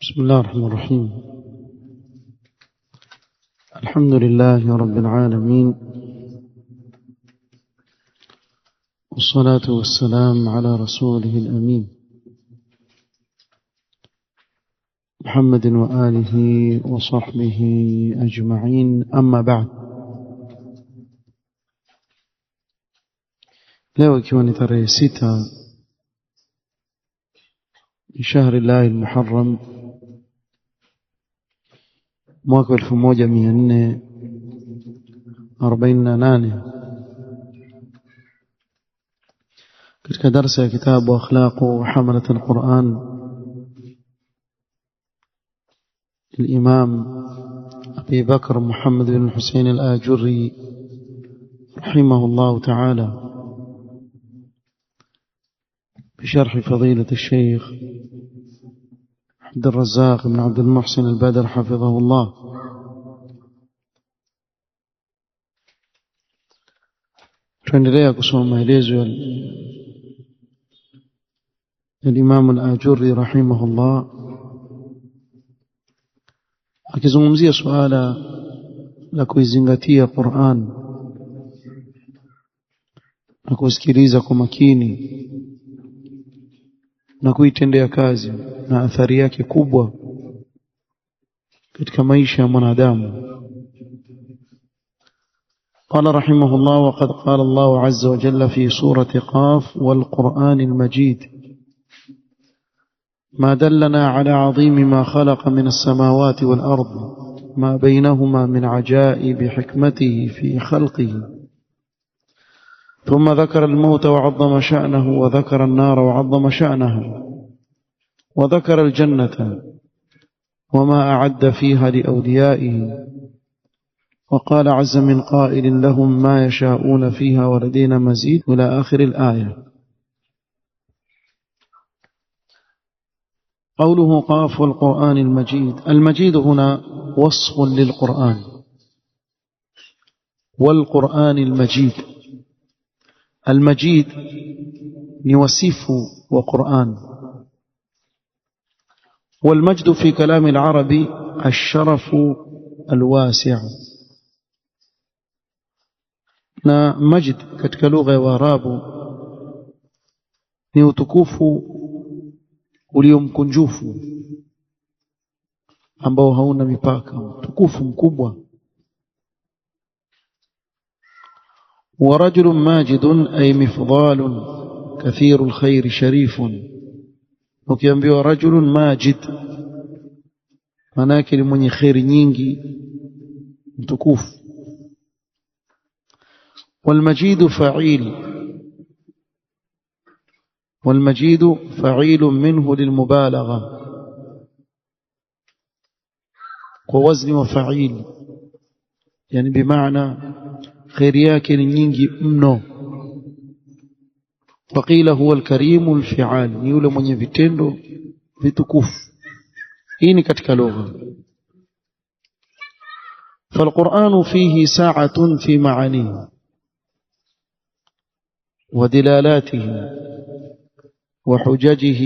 بسم الله الرحمن الرحيم. الحمد لله رب العالمين، والصلاة والسلام على رسوله الأمين محمد وآله وصحبه أجمعين، أما بعد. leo ikiwa ni tarehe 6 شهر الله المحرم mwaka 1448 katika darasa ya kitabu akhlaqu hamalat alquran الإمام أبي بكر محمد بن حسين الآجري رحمه الله تعالى بشرح فضيلة الشيخ عبد الرزاق بن عبد المحسن البدر حفظه الله. tuendelea kusoma maelezo ya Imam al-Ajurri rahimahullah akizungumzia suala la kuizingatia Qur'an na kusikiliza kwa makini na kuitendea kazi na athari yake kubwa katika maisha ya mwanadamu. قال رحمه الله: وقد قال الله عز وجل في سورة قاف: والقرآن المجيد ما دلنا على عظيم ما خلق من السماوات والأرض ما بينهما من عجائب حكمته في خلقه. ثم ذكر الموت وعظم شأنه، وذكر النار وعظم شأنها، وذكر الجنة وما أعد فيها لأوليائه، وقال عز من قائل: لهم ما يشاءون فيها ولدينا مزيد، إلى آخر الآية. قوله قاف والقرآن المجيد، المجيد هنا وصف للقرآن، والقرآن المجيد. المجيد نوصف وقرآن، والمجد في كلام العرب الشرف الواسع. na majd katika lugha ya Waarabu ni utukufu uliomkunjufu ambao hauna mipaka, utukufu mkubwa. ورجل ماجد أي مفضال كثير الخير شريف. ukiambiwa rajulun majid maana yake ni mwenye khairi nyingi, mtukufu. والمجيد فعيل، والمجيد فعيل منه للمبالغة، ووزن وفعيل يعني بمعنى خير yake ni nyingi mno. وقيل هو الكريم الفعال، ni yule mwenye vitendo vitukufu. hii ni katika lugha. فالقرآن فيه ساعة في معانيه ودلالاته وحججه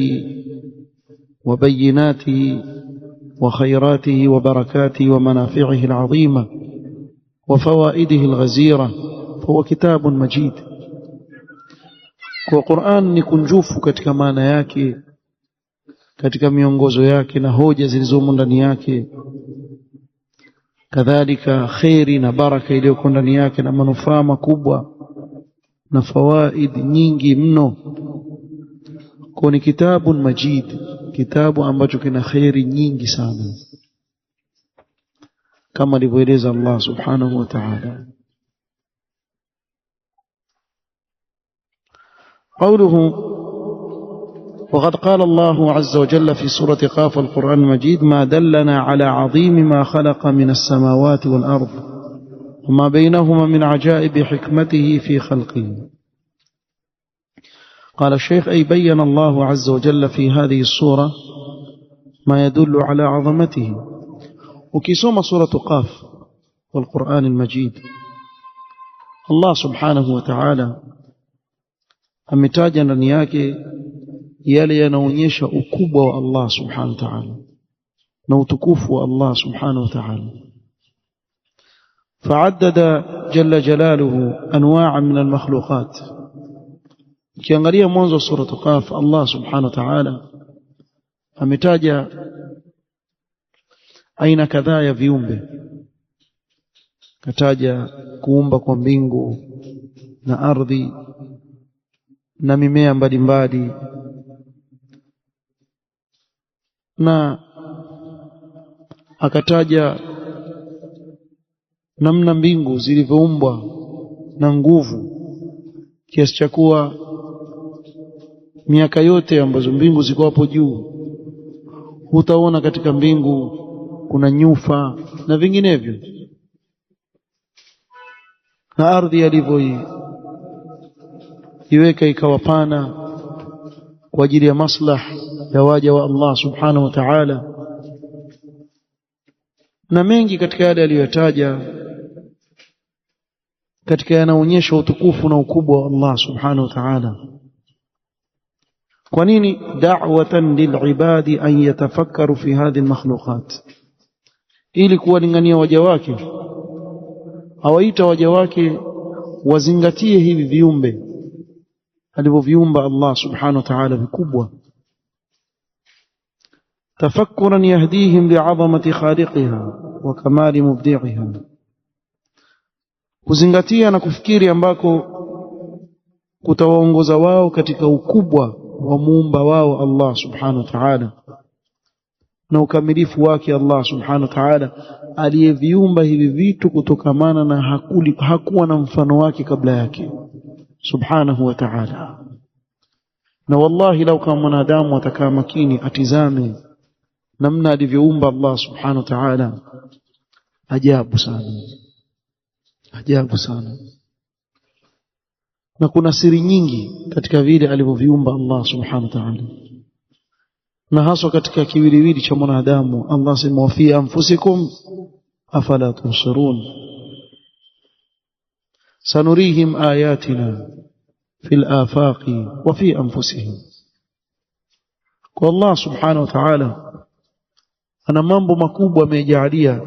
وبيناته وخيراته وبركاته ومنافعه العظيمة وفوائده الغزيرة، فهو كتاب مجيد. والقرآن ni kunjufu katika maana yake, katika miongozo yake na hoja zilizomo ndani yake, kadhalika khairi na baraka iliyo ndani yake na manufaa makubwa na fawaid nyingi mno. Kwa ni kitabu majid, kitabu ambacho kina khairi nyingi sana, kama alivyoeleza Allah subhanahu wa ta'ala. قوله: وقد قال الله عز وجل في سورة قاف والقرآن المجيد: ما دلنا على عظيم ما خلق من السماوات والأرض وما بينهما من عجائب حكمته في خلقه. قال الشيخ: أي بين الله عز وجل في هذه السورة ما يدل على عظمته. وكيسوم سورة قاف والقرآن المجيد، الله سبحانه وتعالى ametaja ndani yake yale yanaonyesha ukubwa wa Allah subhanahu wa ta'ala, na utukufu wa Allah subhanahu wa ta'ala. فعدد جل جلاله أنواع من المخلوقات. kiangalia mwanzo sura Qaf, Allah subhanahu wa ta'ala ametaja aina kadhaa ya viumbe. Kataja kuumba kwa mbingu na ardhi na mimea mbalimbali, na akataja namna mbingu zilivyoumbwa na nguvu, kiasi cha kuwa miaka yote ambazo mbingu ziko hapo juu hutaona katika mbingu kuna nyufa na vinginevyo, na ardhi alivyoiweka ikawa pana kwa ajili ya maslaha ya waja wa Allah subhanahu wa ta'ala, na mengi katika yale aliyotaja katika yanaonyesha utukufu na ukubwa wa Allah subhanahu wa ta'ala. kwa nini? da'watan lil'ibadi an yatafakkaru fi hadhihi al-makhluqat, ili kuwalingania waja wake, awaita waja wake wazingatie hivi viumbe alivyoviumba Allah subhanahu wa ta'ala vikubwa. tafakkuran yahdihim li'azamati khaliqiha wa kamali mubdi'iha, kuzingatia na kufikiri ambako kutawaongoza wao katika ukubwa wa muumba wao Allah subhanahu wa ta'ala na ukamilifu wake Allah subhanahu wa ta'ala, aliyeviumba hivi vitu kutokamana na hakuwa na mfano wake kabla yake subhanahu wa ta'ala. Na wallahi lau kama mwanadamu atakaa makini atizame namna alivyoumba Allah subhanahu wa ta'ala, ajabu sana, ajabu sana. Na kuna siri nyingi katika vile alivyoviumba Allah subhanahu wa ta'ala, na haswa katika kiwiliwili cha mwanadamu. Allah sema wa fi anfusikum afala tubsirun sanurihim ayatina fil afaqi wa fi anfusihim. Kwa Allah subhanahu wa ta'ala ana mambo makubwa amejalia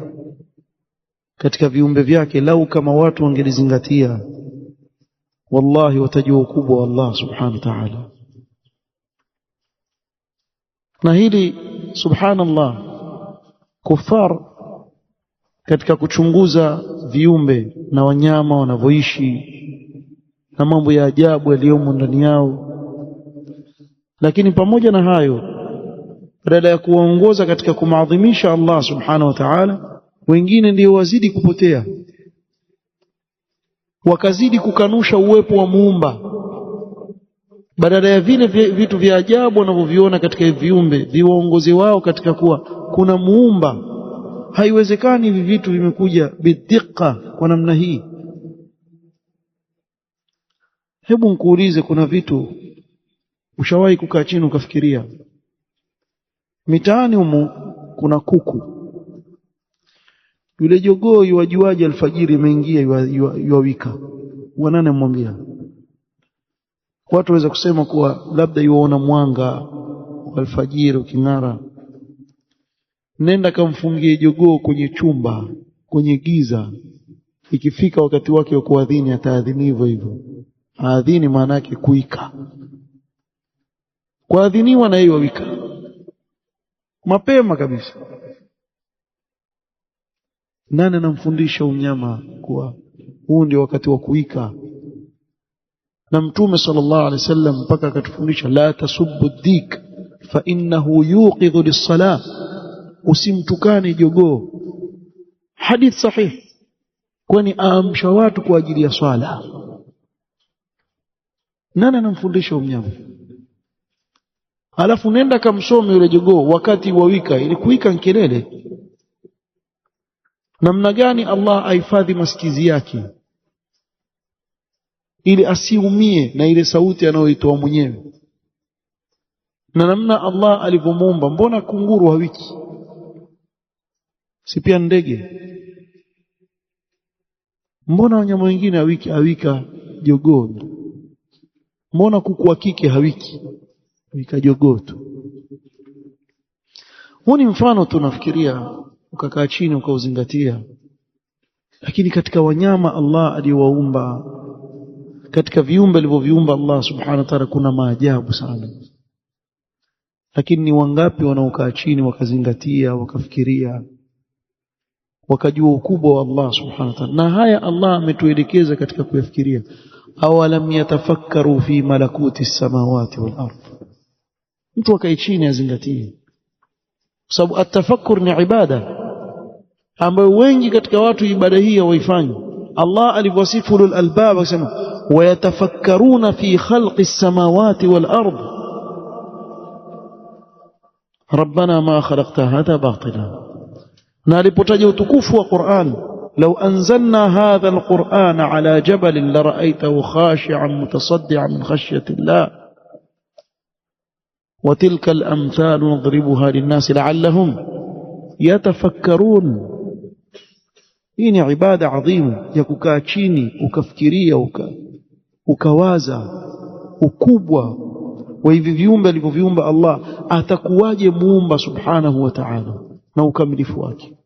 katika viumbe vyake, lau kama watu wangelizingatia wallahi watajua ukubwa wa Allah subhanahu wa ta'ala. Na hili subhanallah, kufar katika kuchunguza viumbe na wanyama wanavyoishi na mambo ya ajabu yaliyomo ndani yao, lakini pamoja na hayo, badala ya kuongoza katika kumaadhimisha Allah subhanahu wa ta'ala, wengine ndio wazidi kupotea, wakazidi kukanusha uwepo wa muumba. Badala ya vile vitu vya ajabu wanavyoviona katika viumbe viwaongoze wao katika kuwa kuna muumba. Haiwezekani hivi vitu vimekuja bidhiqa kwa namna hii. Hebu nikuulize, kuna vitu ushawahi kukaa chini ukafikiria? Mitaani humu kuna kuku, yule jogoo yuwajuaje alfajiri imeingia yuwawika? Wanane mwambia. Watu waweza kusema kuwa labda yuona mwanga wa alfajiri uking'ara. Nenda kamfungie jogoo kwenye chumba, kwenye giza, ikifika wakati wake wa kuadhini ataadhini hivyo hivyo. Aadhini maana yake kuika, kuadhiniwa na yeye wawika mapema kabisa. Nani anamfundisha unyama kuwa huu ndio wakati wa kuika? Na Mtume sallallahu alaihi wasallam mpaka akatufundisha la tasubbu dik fa innahu yuqidhu lis-salah, usimtukane jogoo. Hadith sahih, kwani aamsha watu kwa ajili ya swala. Nani anamfundisha unyama? Alafu nenda kamsome yule jogoo wakati wa wika, ili kuika kelele. Namna gani Allah ahifadhi masikizi yake ili asiumie na ile sauti anayoitoa mwenyewe, na namna Allah alivyomuumba. Mbona kunguru hawiki? Si pia ndege? Mbona wanyama wengine hawika jogoo? Mbona kuku wa kike hawiki? Wika jogoo tu. Huu ni mfano tunafikiria ukakaa chini ukauzingatia. Lakini katika wanyama Allah aliyowaumba, katika viumbe alivyoviumba Allah subhanahu wa ta'ala, kuna maajabu sana. Lakini ni wangapi wanaokaa chini wakazingatia, wakafikiria, wakajua ukubwa wa Allah subhanahu wa ta'ala? Na haya Allah ametuelekeza katika kuyafikiria. Awalam yatafakkaru fi malakuti samawati wal ardh. Mtu akae chini azingatie, kwa sababu atafakkur ni ibada ambayo wengi katika watu ibada hii hawaifanyi. Allah alivyosifu ulul albab akasema wayatafakkaruna fi khalqi samawati wal ardh rabbana ma khalaqta hadha batila. Na alipotaja utukufu wa Qur'an, law anzalna hadha alqur'ana ala jabalin la ra'aytahu khashi'an mutasaddian min khashyati Allah wa tilka al-amthal nadribuha lin-nas la'allahum yatafakkarun. Hii ni ibada adhimu ya kukaa chini ukafikiria, ukawaza ukubwa wa hivi viumbe alivyoviumba Allah. Atakuwaje muumba subhanahu wa ta'ala na ukamilifu wake?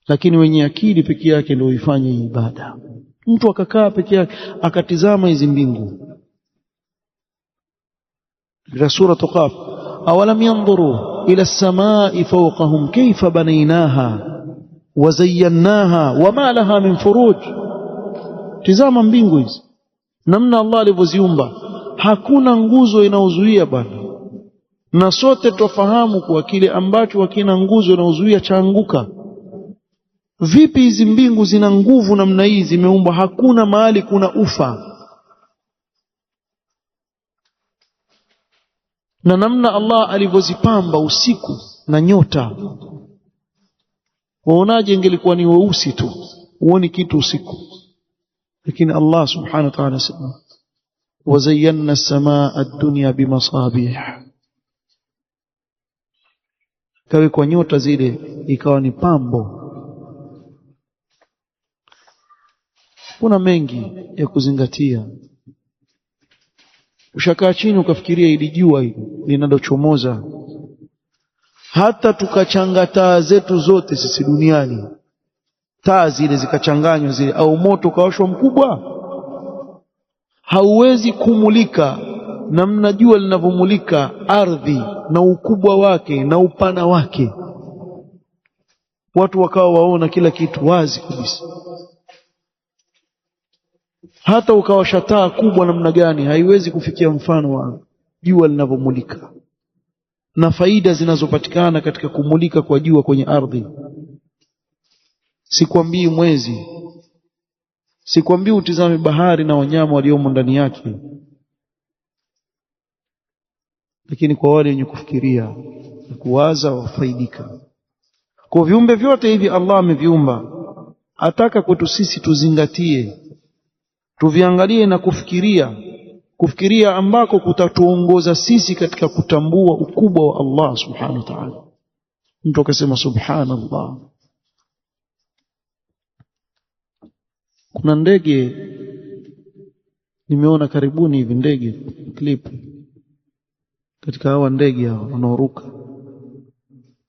Lakini wenye akili peke yake ndio ifanye ibada. Mtu akakaa peke yake akatizama hizi mbingu. Katika sura Qaf, awalam yanzuru ila as-samaa'i fawqahum kayfa banaynaha wa zayyanaha wama laha min furuj. Tizama mbingu hizi namna Allah alivyoziumba, hakuna nguzo inayozuia bwana. Na sote tufahamu kwa kile ambacho hakina nguzo inayozuia chaanguka. Vipi hizi mbingu zina nguvu namna hii, zimeumbwa, hakuna mahali kuna ufa? Na namna Allah alivyozipamba usiku na nyota, waonaje ingelikuwa ni weusi tu, uone kitu usiku? Lakini Allah subhanahu wa ta'ala sema wazayyana as-samaa ad-dunya bimasabih, kawe kwa nyota zile ikawa ni pambo. Kuna mengi ya kuzingatia. Ushakaa chini ukafikiria ili jua hili linalochomoza, hata tukachanga taa zetu zote sisi duniani, taa zile zikachanganywa zile, au moto ukawashwa mkubwa, hauwezi kumulika namna jua linavyomulika ardhi na ukubwa wake na upana wake. Watu wakawa waona kila kitu wazi kabisa. Hata ukawasha taa kubwa namna gani, haiwezi kufikia mfano wa jua linavyomulika na faida zinazopatikana katika kumulika kwa jua kwenye ardhi. Sikwambii mwezi, sikwambii utizame bahari na wanyama waliomo ndani yake, lakini kwa wale wenye kufikiria na kuwaza wafaidika. Kwa viumbe vyote hivi Allah ameviumba, ataka kwetu sisi tuzingatie, tuviangalie na kufikiria ambako kutatuongoza sisi katika kutambua ukubwa wa Allah subhanahu wa ta'ala. Mtu akasema subhanallah. Kuna ndege nimeona karibuni hivi, ndege clip, katika hawa ndege hao wanaoruka,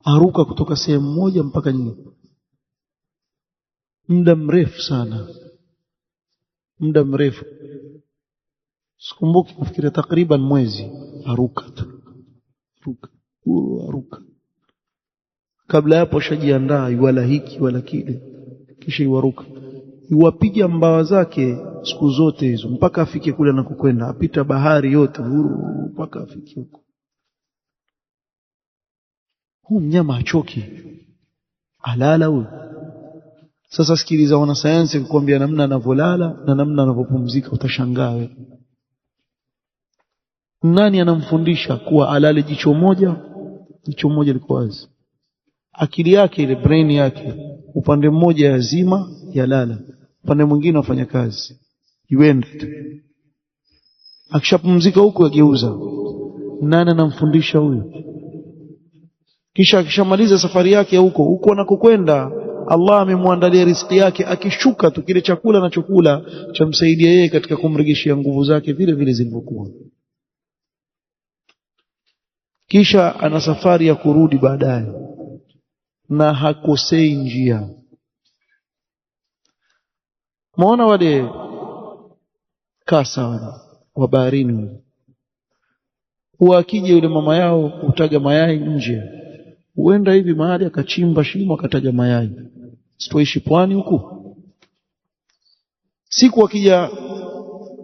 aruka kutoka sehemu moja mpaka nyingine muda mrefu sana, muda mrefu, sikumbuki, nafikiri takriban mwezi. Aruka kabla hapo shajiandaa, wala hiki wala kile, kisha iwaruka, iwapiga mbawa zake siku zote hizo mpaka afike kule anakokwenda, apita bahari yote mpaka afike huko. Huu mnyama hachoki, alala huyu. Sasa sikiliza wanasayansi kukwambia namna anavyolala na namna anavyopumzika, utashangaa wewe. Nani anamfundisha kuwa alale jicho moja liko wazi? Akili yake ile, brain yake, upande mmoja yazima yalala, upande mwingine afanya kazi, yuenda tu. Akishapumzika huko yageuza. Nani anamfundisha huyo? Kisha akishamaliza safari yake huko anakokwenda, Allah amemwandalia riziki yake, akishuka tu kile chakula anachokula chamsaidia yeye katika kumrejeshia nguvu zake vile vile zilivyokuwa. kisha ana safari ya kurudi baadaye na hakosei njia. Muona wale kasa wale wa baharini, huwa akija yule mama yao utaga mayai nje, huenda hivi mahali akachimba shimo akataga mayai. Sitoishi pwani huku, siku wakija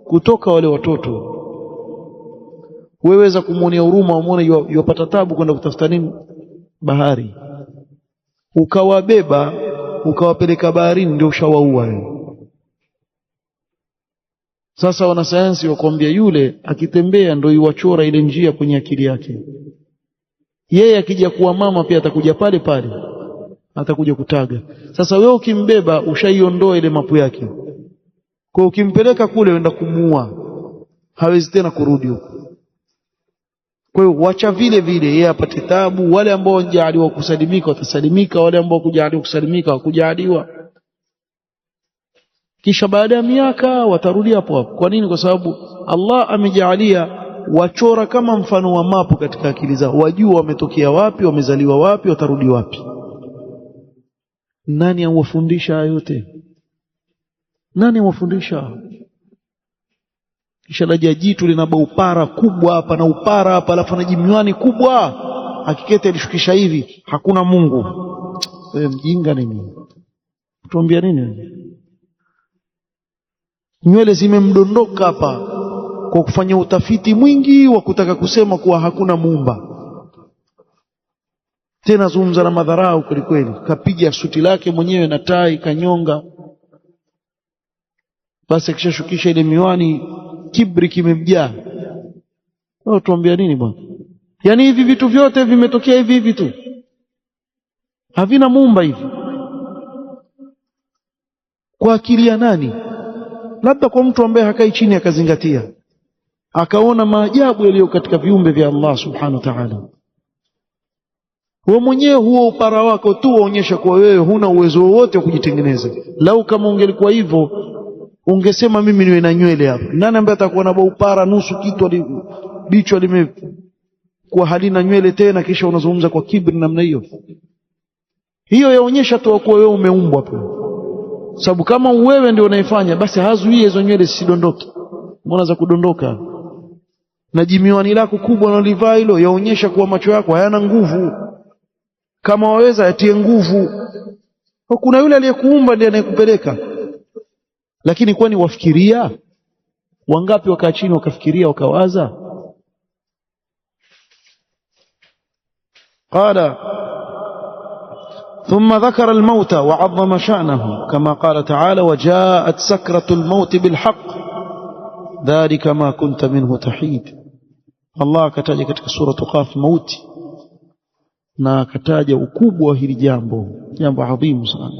kutoka wale watoto, weweza kumuonea huruma, umuone yupata tabu kwenda kutafuta nini bahari, ukawabeba ukawapeleka baharini, ndio ushawaua wewe. Sasa wanasayansi wakwambia yule akitembea ndio iwachora ile njia kwenye akili yake. Yeye akija kuwa mama pia atakuja pale pale, atakuja kutaga. Sasa wewe ukimbeba ushaiondoa ile mapu yake, kwa ukimpeleka kule uenda kumuua, hawezi tena kurudi huko. Kwa hiyo wacha vile vile yeye apate taabu. Wale ambao wajaliwa kusalimika watasalimika, wale ambao kujaliwa kusalimika wakujaliwa, kisha baada ya miaka watarudi hapo hapo. Kwa nini? Kwa sababu Allah amejalia wachora kama mfano wa mapu katika akili zao, wajua wametokea wapi, wamezaliwa wapi, watarudi wapi. Nani awafundisha yote? Nani awafundisha? Kisha laja jitu linaba upara kubwa hapa na upara hapa, alafu na jimiwani kubwa, akikete alishukisha hivi, hakuna Mungu. Wewe mjinga nini? Tuambia nini? Nywele zimemdondoka hapa kwa kufanya utafiti mwingi wa kutaka kusema kuwa hakuna muumba. Tena zungumza na madharau kweli kweli, kapiga suti lake mwenyewe na tai kanyonga, basi akishashukisha ile miwani kibri kimemjaa. Wewe tuambia nini bwana? Yaani hivi vitu vyote vimetokea hivi hivi tu, havina muumba hivi. Kwa akili ya nani? Labda kwa mtu ambaye hakai chini akazingatia, akaona maajabu yaliyo katika viumbe vya Allah subhanahu wa ta'ala. Wewe mwenyewe huo upara wako tu waonyesha kuwa wewe huna uwezo wowote wa kujitengeneza. Lau kama ungelikuwa hivyo, ungesema mimi niwe na nywele hapa. Nani ambaye atakuwa na upara nusu kitu bicho limekuwa halina nywele tena, kisha unazungumza kwa kibri namna hiyo? Hiyo yaonyesha tu kuwa wewe umeumbwa hapo. Sababu kama wewe ndio unaifanya, basi hazuie hizo nywele zisidondoke. Mbona za kudondoka? Na jimiwani lako kubwa unalivaa hilo yaonyesha kuwa macho yako hayana nguvu. Kama waweza yatie nguvu. Kuna yule aliyekuumba ndiye anayekupeleka. Lakini kwani wafikiria? Wangapi wakaa chini wakafikiria wakawaza? Qala ثم ذكر الموت وعظم شأنه كما قال تعالى وجاءت سكرة الموت بالحق ذلك ما كنت منه تحيد. Allah akataja katika sura Qaf mauti, na akataja ukubwa wa hili jambo adhimu sana.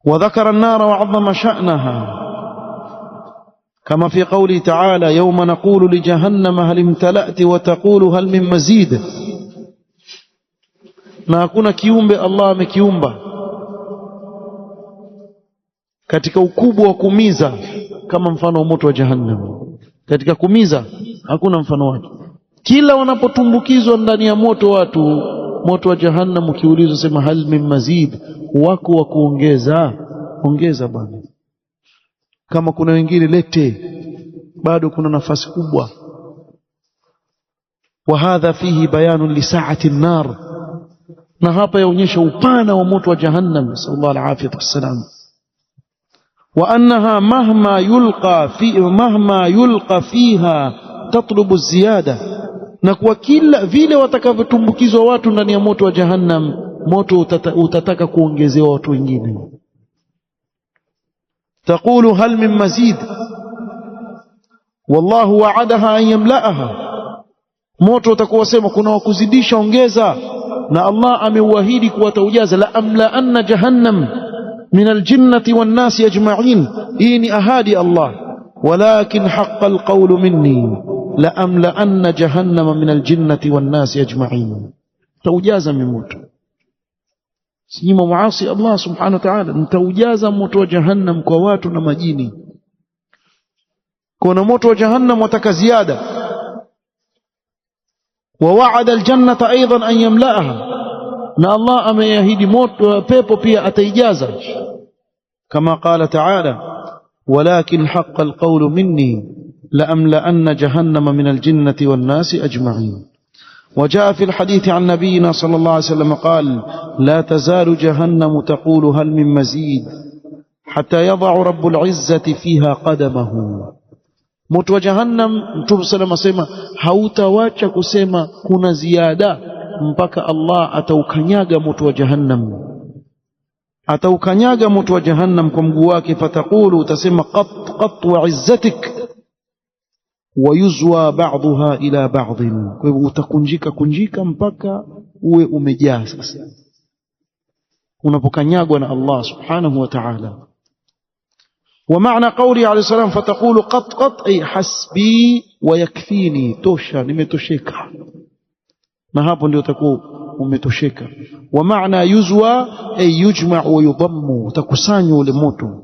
وذكر النار وعظم شأنها كما في قوله تعالى يوم نقول لجهنم هل امتلأت وتقول هل من مزيد. Na hakuna kiumbe Allah amekiumba katika ukubwa wa kumiza kama mfano wa moto wa jahannam. Katika kumiza hakuna mfano wake. Kila wanapotumbukizwa ndani ya moto watu, moto wa jahannam, ukiulizwa sema hal min mazid, wako wa kuongeza, ongeza bwana. Kama kuna wengine lete, bado kuna nafasi kubwa. Wa hadha fihi bayanun li sa'ati an-nar, na hapa yaonyesha upana wa moto wa jahannam, sallallahu alaihi wasallam. Wa annaha mahma yulqa fiha tatlubu ziyada, na kwa kila vile watakavyotumbukizwa watu ndani ya moto wa jahannam, moto utataka kuongezewa watu wengine. Taqulu hal min mazid wallahu wa'adaha an yamla'aha, moto utakuwa sema kuna wakuzidisha, ongeza, na Allah ameuahidi kuwataujaza. La amla anna jahannam min aljinnati wan nasi ajma'in, hii ni ahadi Allah. Walakin haqqa alqawlu minni la amla anna jahannama min aljinnati wan nasi ajma'in, taujaza moto. Sima muasi Allah subhanahu wa ta'ala, nitaujaza moto wa jahannam kwa watu na majini. Kuna moto wa jahannam wataka ziada, ووعد الجنة أيضا أن يملأها، na Allah ameahidi moto pepo pia ataijaza, kama qala ta'ala walakin haqqa alqawlu minni لأملأن جهنم من الجنة والناس أجمعين. وجاء في الحديث عن نبينا صلى الله عليه وسلم قال لا تزال جهنم تقول هل من مزيد حتى يضع رب العزة فيها قدمه. moto wa jahannam, Mtume sallallahu alayhi wasallam, hautawacha kusema kuna ziada mpaka Allah ataukanyaga moto wa jahannam, ataukanyaga moto wa jahannam kwa mguu wake. Fatakulu, utasema qat wa izzatik wa yuzwa ba'daha ila ba'd. Kwa hivyo utakunjika kunjika mpaka uwe umejaa. Sasa unapokanyagwa na Allah subhanahu wa ta'ala. ومعنى قولي عليه السلام فتقول قط أي حسبي ويكفيني، tosha, nimetosheka. Na hapo ndio utakuwa umetosheka. ومعنى يزوى أي يجمع ويضم، utakusanywa ule moto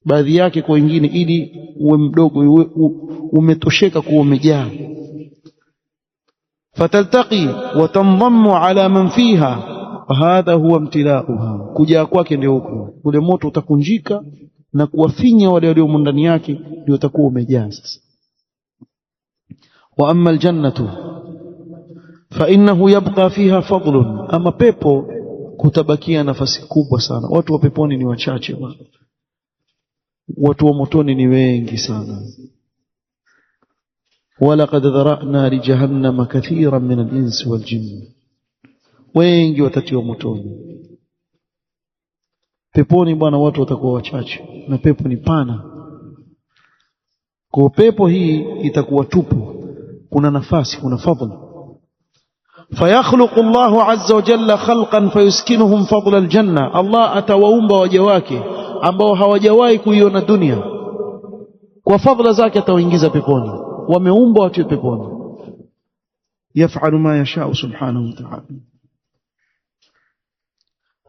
baadhi yake kwa wengine ili uwe mdogo, umetosheka kuwa umejaa. fataltaqi wa tanḍammu ala man fiha hadha huwa imtilauha, kujaa kwake ndio huko ule moto utakunjika na kuwafinya wale walio ndani yake, ndio utakuwa umejaa. Sasa wa amma aljannatu fa innahu yabqa fiha fadlun, ama pepo kutabakia nafasi kubwa sana. Watu wa peponi ni wachache bwana, watu wa motoni ni wengi sana. walaqad dhara'na li jahannama kathiran min al-insi wal jinn, wengi watatiwa motoni. Peponi bwana watu watakuwa wachache, na pepo ni pana. Kwa pepo hii itakuwa tupu, kuna nafasi, kuna fadhila. fayakhluqu Allahu azza wa jalla khalqan fayuskinuhum fadla aljanna, Allah atawaumba waja wake ambao hawajawahi kuiona dunia, kwa fadhila zake atawaingiza peponi. Wameumbwa watu peponi. Yaf'alu ma yasha'u subhanahu wa ta'ala.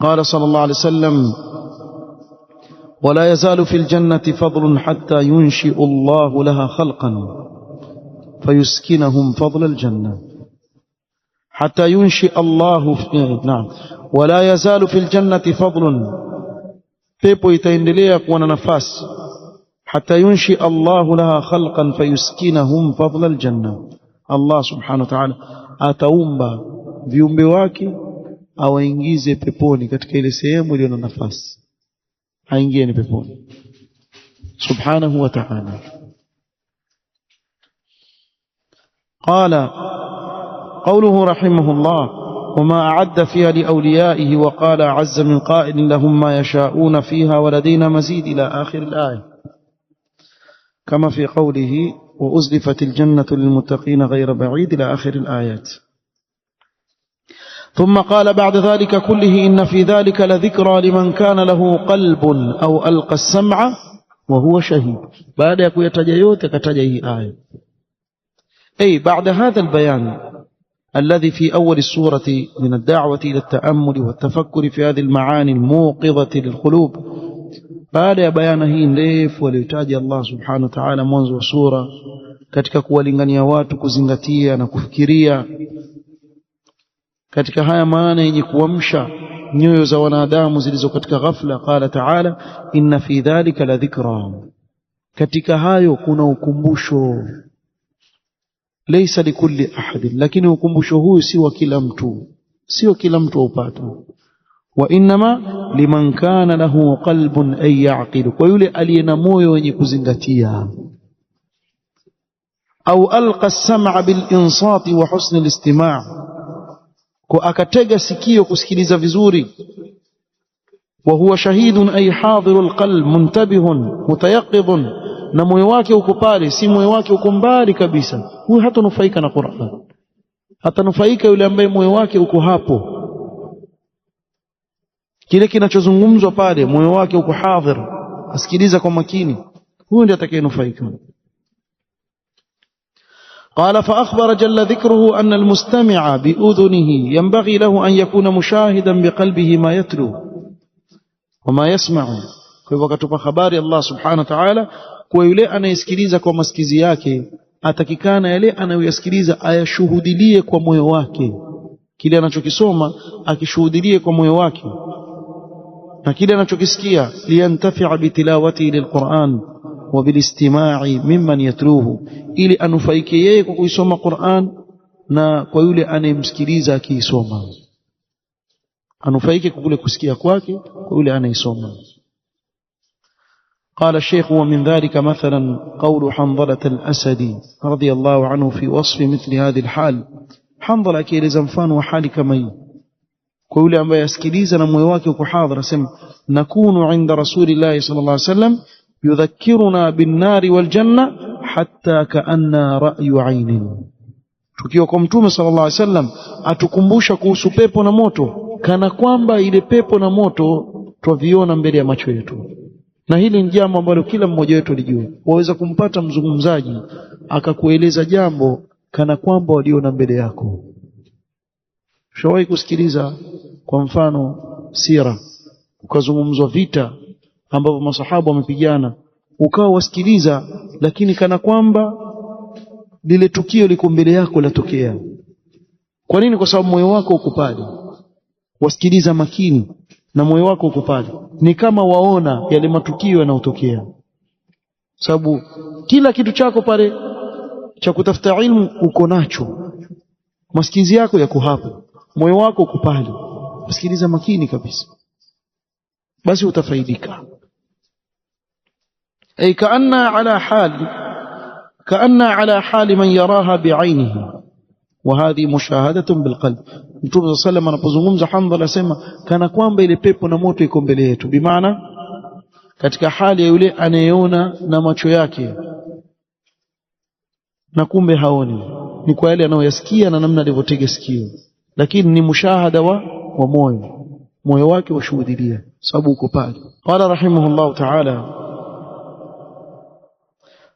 قال صلى الله عليه وسلم ولا يزال في الجنة فضل حتى ينشئ الله لها خلقا فيسكنهم فضل الجنة. حتى ينشئ الله نعم ولا يزال في الجنة فضل، pepo itaendelea kuwa na nafasi. حتى ينشئ الله لها خلقا فيسكنهم فضل الجنة. Allah subhanahu wa ta'ala ataumba viumbe wake awaingize peponi katika ile sehemu iliyo na nafasi, aingie ni peponi subhanahu wa ta'ala. قال قوله رحمه الله وما أعد فيها لأوليائه، وقال عز من قائل لهم ما يشاءون فيها ولدينا مزيد إلى آخر الآية، كما في قوله وأزلفت الجنة للمتقين غير بعيد إلى آخر الآيات. ثم قال بعد ذلك كله إن في ذلك لذكرى لمن كان له قلب أو ألقى السمع وهو شهيد. بعد يكون يتجيوت كتجيه آية، أي بعد هذا البيان الذي في أول السورة من الدعوة إلى التأمل والتفكر في هذه المعاني الموقظة للقلوب، baada ya bayana hii ndefu aliyotaja Allah subhanahu wa ta'ala mwanzo wa sura katika kuwalingania watu kuzingatia na kufikiria katika haya maana yenye kuamsha nyoyo za wanadamu zilizo katika ghafla, qala ta'ala inna fi dhalika la dhikra, katika hayo kuna ukumbusho. Laysa likulli ahad, lakini ukumbusho huu si wa kila mtu, sio kila mtu upata. Wa inma liman kana lahu qalbun ay ya'qil, kwa yule aliyena moyo wenye kuzingatia. Au alqa as-sam'a bil insati wa husn al-istima', kwa akatega sikio kusikiliza vizuri. Wa huwa shahidun ay hadirul qalb muntabihun mutayaqidun, na moyo wake uko pale, si moyo wake uko mbali kabisa. Huyu hatanufaika na Qur'an, hatanufaika yule ambaye moyo wake uko hapo, kile kinachozungumzwa pale moyo wake uko hadhir, asikiliza kwa makini, huyo ndiye atakayenufaika. قال فأخبر جل ذكره أن المستمع بأذنه ينبغي له أن يكون مشاهدا بقلبه ما يتلو وما يسمع. kwa hivyo akatupa habari Allah subhanahu wa ta'ala kwa yule anayesikiliza kwa masikizi yake atakikana yale anayoyasikiliza ayashuhudilie kwa moyo wake, kile anachokisoma akishuhudilie kwa moyo wake, na kile anachokisikia liyantafi'a bitilawati lilquran wa bilistima'i mimman yatluhu, ili anufaike yeye kwa kuisoma Qur'an na kwa yule anayemsikiliza akiisoma, anufaike kwa kule kusikia kwake kwa yule anayesoma. قال الشيخ ومن ذلك مثلا قول حنظلة الأسدي رضي الله عنه في وصف مثل هذه الحال. حنظلة akieleza mfano wa hali kama hii kwa yule ambaye asikiliza na moyo wake uko hadhira, sema nakunu inda rasulillahi sallallahu alaihi wasallam yudhakkiruna bin nari wal janna hatta kaanna ra'yu ainin, tukiwa kwa mtume sallallahu alaihi wasallam atukumbusha kuhusu pepo na moto kana kwamba ile pepo na moto twaviona mbele ya macho yetu. Na hili ni jambo ambalo kila mmoja wetu alijua. Waweza kumpata mzungumzaji akakueleza jambo kana kwamba waliona mbele yako. Shawahi kusikiliza kwa mfano sira, ukazungumzwa vita ambavyo masahaba wamepigana, ukawa wasikiliza lakini kana kwamba lile tukio liko mbele yako latokea. Kwa nini? Kwa sababu moyo wako uko pale, wasikiliza makini na moyo wako uko pale, ni kama waona yale matukio yanayotokea. Sababu kila kitu chako pale cha kutafuta ilmu uko nacho, masikizi yako yako hapo, moyo wako uko pale, wasikiliza makini kabisa, basi utafaidika. Ay kaanna ala hali man yaraha bi'ainihi wa hadhi mushahadatun bilqalb. Mtume sallam anapozungumza Hanbala asema kana kwamba ile pepo na moto iko mbele yetu, bimaana katika hali ya yule anayeona na macho yake na kumbe haoni, ni kwa yale anayoyasikia na namna alivyotega sikio, lakini ni mushahada wa moyo wake washuhudia, sababu uko pale. Qala rahimahullah ta'ala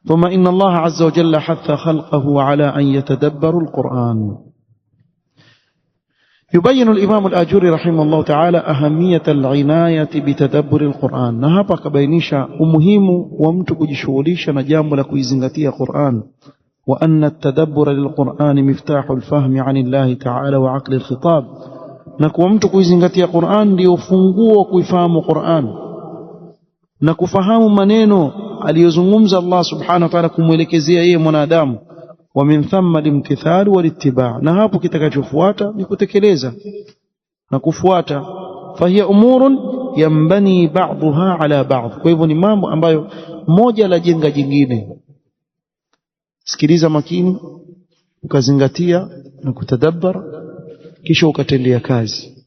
ثم إن الله عز وجل حث خلقه على أن يتدبروا القرآن. يبين الإمام الآجري رحمه الله تعالى أهمية العناية بتدبر القرآن. نهابا كبينيشا ومهم ومتك جشوليشا نجام لك يزنغتي القرآن، وأن التدبر للقرآن مفتاح الفهم عن الله تعالى وعقل الخطاب. نكومتك يزنغتي القرآن ليفنقوا كيفهم القرآن نكفهم منينو aliyozungumza Allah subhanahu wa ta'ala kumwelekezea yeye mwanadamu, wa min thamma limtithal walittiba', na hapo kitakachofuata ni kutekeleza na kufuata. Fahiya umurun yambani ba'daha ala ba'd, kwa hivyo ni mambo ambayo moja la jenga jingine. Sikiliza makini, ukazingatia na kutadabbar, kisha ukatendea kazi.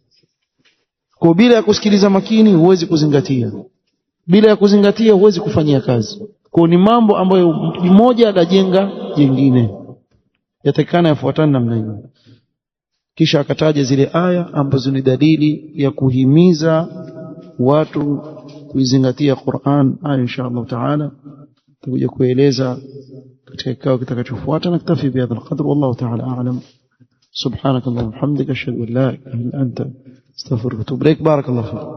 Kwa bila ya kusikiliza makini huwezi kuzingatia, bila ya kuzingatia huwezi kufanyia kazi. Kwa ni mambo ambayo moja la jenga jingine, yatakana yafuatane namna hiyo. Kisha akataja zile aya ambazo ni dalili ya kuhimiza watu kuizingatia Qur'an. Insha Allah taala tutakuja kueleza katika kikao kitakachofuata. Naktafi bihadha alqadr, wallahu taala a'lam. subhanakallahumma wa bihamdika ashhadu an la ilaha illa anta astaghfiruka wa atubu ilaik. barakallahu fiik.